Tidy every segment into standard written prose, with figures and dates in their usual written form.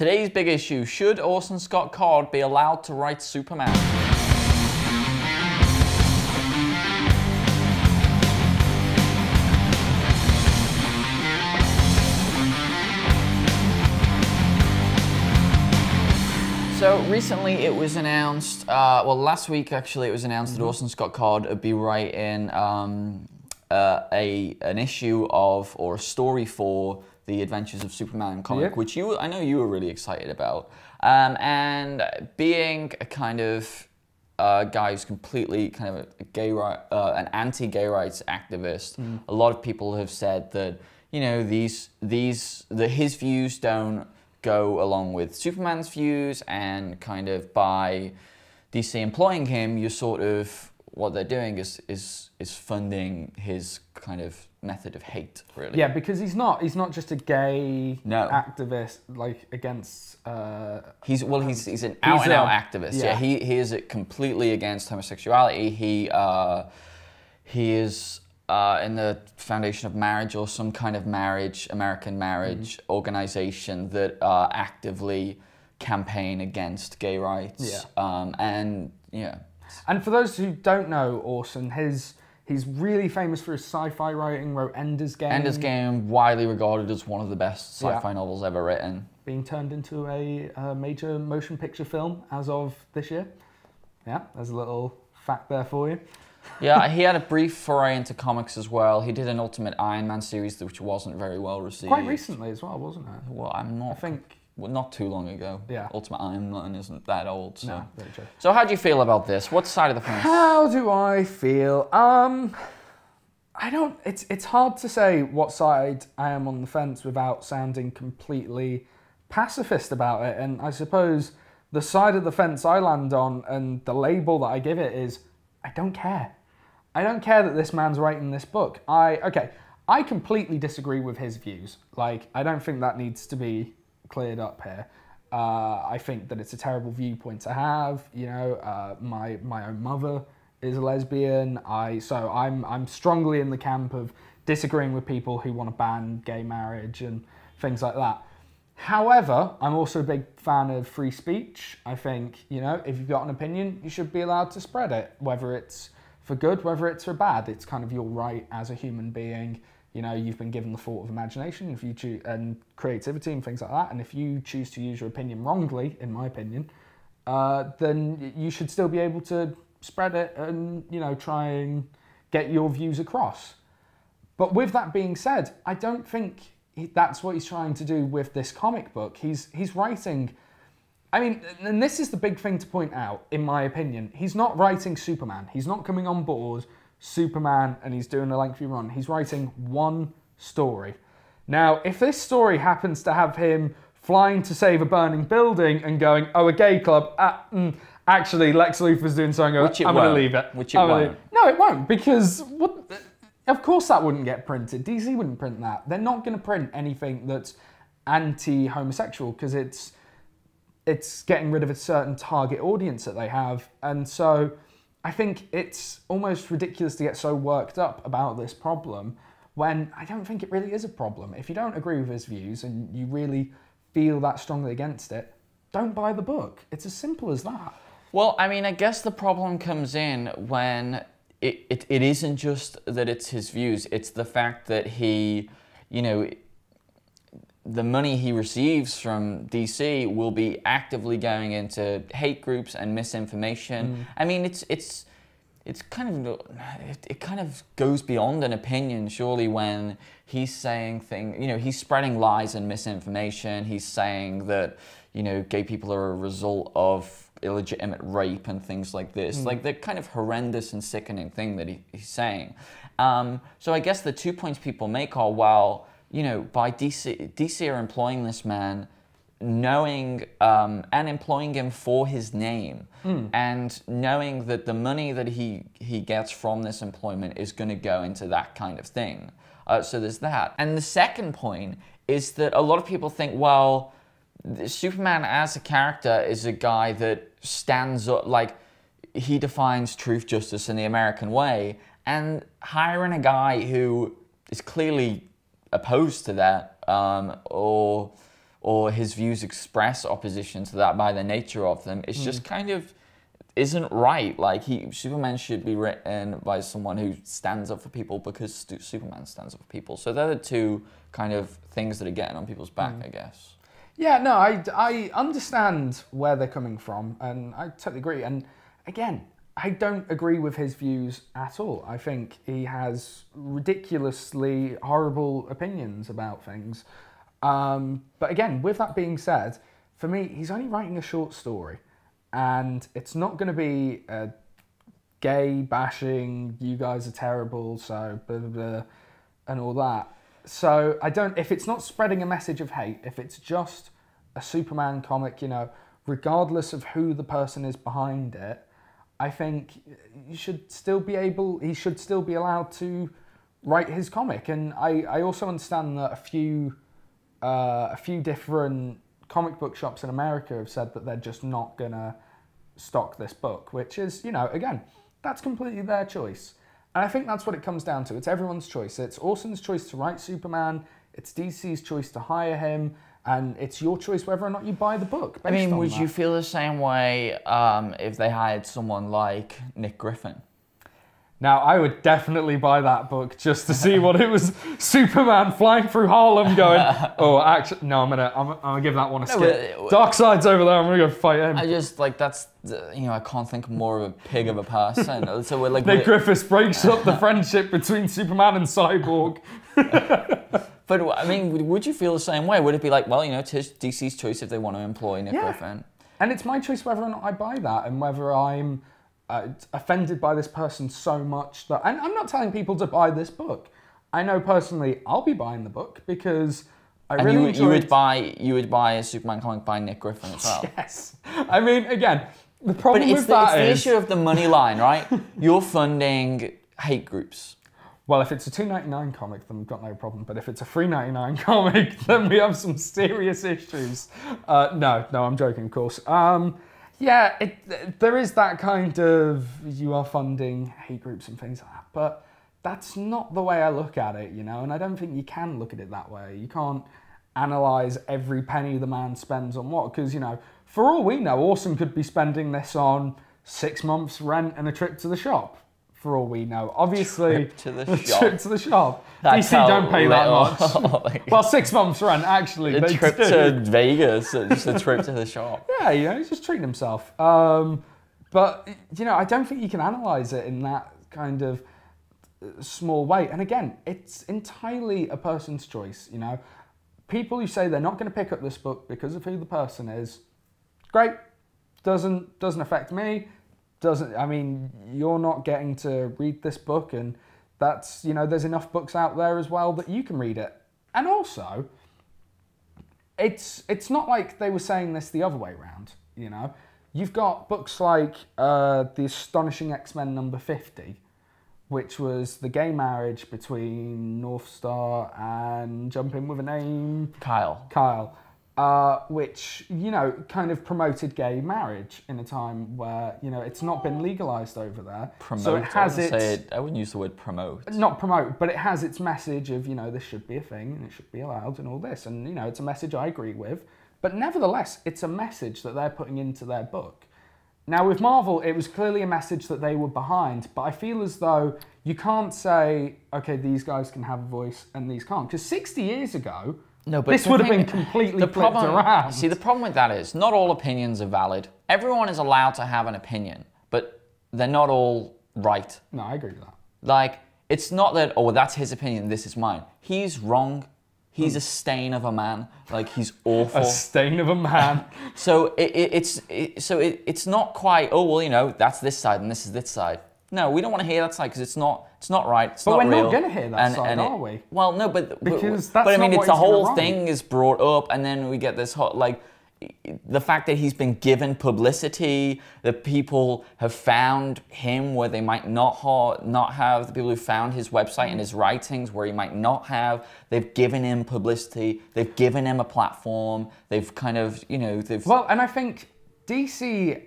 Today's big issue, should Orson Scott Card be allowed to write Superman? So recently it was announced, well last week actually it was announced that Orson Scott Card would be writing an issue of, or a story for the Adventures of Superman comic, which I know you were really excited about. And being a kind of guy who's completely kind of a an anti-gay rights activist, a lot of people have said that, you know, his views don't go along with Superman's views, and kind of by DC employing him, you're sort of, what they're doing is funding his kind of method of hate, really. Yeah, because he's not just a gay activist like against. He's an out and out activist. Yeah, he is completely against homosexuality. He is in the Foundation of Marriage, or some kind of American marriage organization that actively campaign against gay rights. And for those who don't know Orson, he's really famous for his sci-fi writing. Wrote Ender's Game. Ender's Game, widely regarded as one of the best sci-fi novels ever written. Being turned into a major motion picture film as of this year. Yeah, there's a little fact there for you. Yeah, he had a brief foray into comics as well. He did an Ultimate Iron Man series, which wasn't very well received. Quite recently as well, wasn't it? Well, I think not too long ago. Yeah. Ultimate Iron Man isn't that old. So. No, very true. So how do you feel about this? What side of the fence? How do I feel? It's hard to say what side I am on the fence without sounding completely pacifist about it. And I suppose the side of the fence I land on, and the label that I give it, is I don't care. I don't care that this man's writing this book. I completely disagree with his views. Like, I don't think that needs to be cleared up here. I think that it's a terrible viewpoint to have. You know, my own mother is a lesbian. So I'm strongly in the camp of disagreeing with people who want to ban gay marriage and things like that. However, I'm also a big fan of free speech. I think, you know, if you've got an opinion, you should be allowed to spread it, whether it's for good, whether it's for bad. It's kind of your right as a human being. You know, you've been given the thought of imagination, if you choose, and creativity and things like that. And if you choose to use your opinion wrongly, in my opinion, then you should still be able to spread it and, you know, try and get your views across. But with that being said, I don't think that's what he's trying to do with this comic book. He's writing, I mean, and this is the big thing to point out, in my opinion. He's not writing Superman. He's not coming on board Superman and he's doing a lengthy run. He's writing one story. Now, if this story happens to have him flying to save a burning building and going, oh, a gay club, actually, Lex Luthor's doing something, I'm going to leave it. Which it won't. No, it won't, because of course that wouldn't get printed. DC wouldn't print that. They're not going to print anything that's anti-homosexual, because it's getting rid of a certain target audience that they have. And so I think it's almost ridiculous to get so worked up about this problem when I don't think it really is a problem. If you don't agree with his views and you really feel that strongly against it, don't buy the book. It's as simple as that. Well, I mean, I guess the problem comes in when it isn't just that it's his views, it's the fact that he, you know, the money he receives from DC will be actively going into hate groups and misinformation. I mean, it kind of goes beyond an opinion, surely, when he's saying things, you know, he's spreading lies and misinformation. He's saying that, you know, gay people are a result of illegitimate rape and things like this. Like, the kind of horrendous and sickening thing that he's saying. So I guess the 2 points people make are, well, you know, by DC are employing this man, knowing and employing him for his name, and knowing that the money that he gets from this employment is going to go into that kind of thing. So there's that. And the second point is that a lot of people think, well, Superman as a character is a guy that stands up, like, he defines truth, justice, and the American way, and hiring a guy who is clearly opposed to that, or or his views express opposition to that by the nature of them, it's just kind of isn't right. Like, Superman should be written by someone who stands up for people because Superman stands up for people. So they're the two kind of things that are getting on people's back, I guess. Yeah, no, I understand where they're coming from, and I totally agree. And again, I don't agree with his views at all. I think he has ridiculously horrible opinions about things. But again, with that being said, for me, he's only writing a short story. And it's not going to be a gay bashing, you guys are terrible, so blah, blah, blah, and all that. So if it's not spreading a message of hate, if it's just a Superman comic, you know, regardless of who the person is behind it, I think he should still be allowed to write his comic. And I also understand that a few different comic book shops in America have said that they're just not gonna stock this book, which is, you know, again, that's completely their choice. And I think that's what it comes down to. It's everyone's choice. It's Orson's choice to write Superman, it's DC's choice to hire him, and it's your choice whether or not you buy the book. I mean, would you feel the same way if they hired someone like Nick Griffin? Now, I would definitely buy that book just to see what it was. Superman flying through Harlem going, oh, actually, no, I'm gonna give that one a skip. Darkseid's over there, I'm gonna go fight him. I just, like, that's, you know, I can't think of more of a pig of a person. So we're like... Nick Griffiths breaks up the friendship between Superman and Cyborg. But, I mean, would you feel the same way? Would it be like, well, you know, it's DC's choice if they want to employ Nick Griffin? And it's my choice whether or not I buy that, and whether I'm offended by this person so much that... And I'm not telling people to buy this book. I know personally I'll be buying the book because I really enjoyed... You would buy a Superman comic by Nick Griffin as well? Yes. I mean, again, the problem with that is... It's the issue of the money line, right? You're funding hate groups. Well, if it's a $2.99 comic, then we've got no problem. But if it's a $3.99 comic, then we have some serious issues. No, I'm joking, of course. Yeah, there is that kind of, you are funding hate groups and things like that, but that's not the way I look at it, you know, and I don't think you can look at it that way. You can't analyse every penny the man spends on what, because, you know, for all we know, Orson could be spending this on 6 months' rent and a trip to the shop. For all we know, obviously, trip to the shop. Trip to the shop. DC don't pay that much. Well, 6 months rent actually. A trip to Vegas, just a trip to the shop. Yeah, you know, he's just treating himself. But you know, I don't think you can analyse it in that kind of small way. And again, it's entirely a person's choice. You know, people who say they're not going to pick up this book because of who the person is, great. Doesn't affect me. I mean, you're not getting to read this book, and that's, you know, there's enough books out there as well that you can read it. And also, it's not like they were saying this the other way around, you know. You've got books like The Astonishing X-Men number 50, which was the gay marriage between Northstar and, jump in with a name... Kyle. Which, you know, kind of promoted gay marriage in a time where, you know, it's not been legalised over there. Promote, so it has I wouldn't use the word promote. Not promote, but it has its message of, you know, this should be a thing and it should be allowed and all this. And, you know, it's a message I agree with. But nevertheless, it's a message that they're putting into their book. Now, with Marvel, it was clearly a message that they were behind, but I feel as though you can't say, okay, these guys can have a voice and these can't. Because 60 years ago... No, but this would have been completely flipped around. See, the problem with that is not all opinions are valid. Everyone is allowed to have an opinion, but they're not all right. No, I agree with that. Like, it's not that, oh, that's his opinion, this is mine. He's wrong. He's a stain of a man. Like, he's awful. A stain of a man. So it's not quite, oh, well, you know, that's this side and this is this side. No, we don't want to hear that side because it's not right. It's not real. But we're not going to hear that side, are we? Well, no, but because that's I mean, not it's the whole thing is brought up, and then we get this whole, like, the fact that he's been given publicity, that people have found him where they might not have, the people who found his website and his writings where he might not have, they've given him publicity, they've given him a platform, they've kind of, you know, they've... Well, and I think DC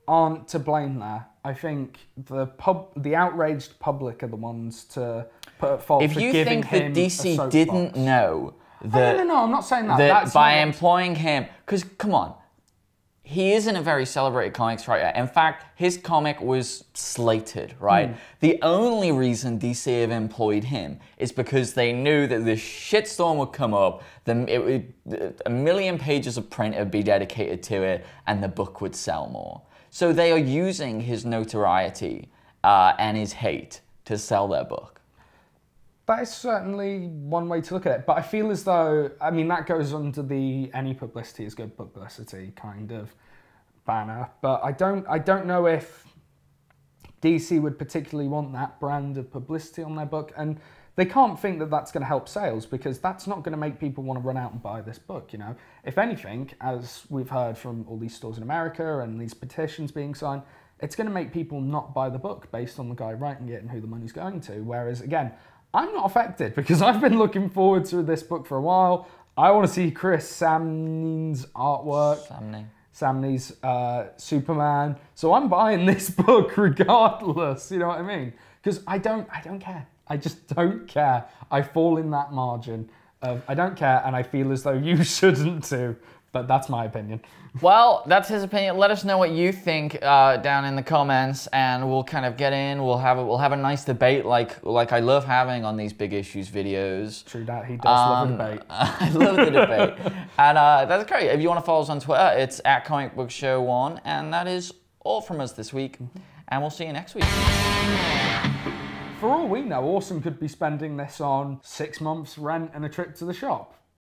aren't to blame there. I think the outraged public are the ones to put at fault for giving him a soapbox. If you think that DC didn't know that No, I'm not saying that. that That's by not employing him, because come on, he isn't a very celebrated comics writer. In fact, his comic was slated, right? The only reason DC have employed him is because they knew that this shitstorm would come up, then it would, a million pages of print would be dedicated to it, and the book would sell more. So they are using his notoriety and his hate to sell their book. That is certainly one way to look at it, but I feel as though, I mean, that goes under the any publicity is good publicity kind of banner, but I don't know if DC would particularly want that brand of publicity on their book, and they can't think that that's going to help sales, because that's not going to make people want to run out and buy this book, you know. If anything, as we've heard from all these stores in America and these petitions being signed, it's going to make people not buy the book based on the guy writing it and who the money's going to, whereas, again, I'm not affected because I've been looking forward to this book for a while. I want to see Chris Samnee's artwork. Samnee's Superman. So I'm buying this book regardless, you know what I mean? Because I don't care. I just don't care. I fall in that margin of I don't care, and I feel as though you shouldn't too. But that's my opinion. Well, that's his opinion. Let us know what you think down in the comments, and we'll kind of get in. We'll have a nice debate, like I love having on these big issues videos. True that, he does love a debate. I love the debate, and that's great. If you want to follow us on Twitter, it's @ComicBookShow1, and that is all from us this week. And we'll see you next week. For all we know, Orson could be spending this on 6 months' rent and a trip to the shop.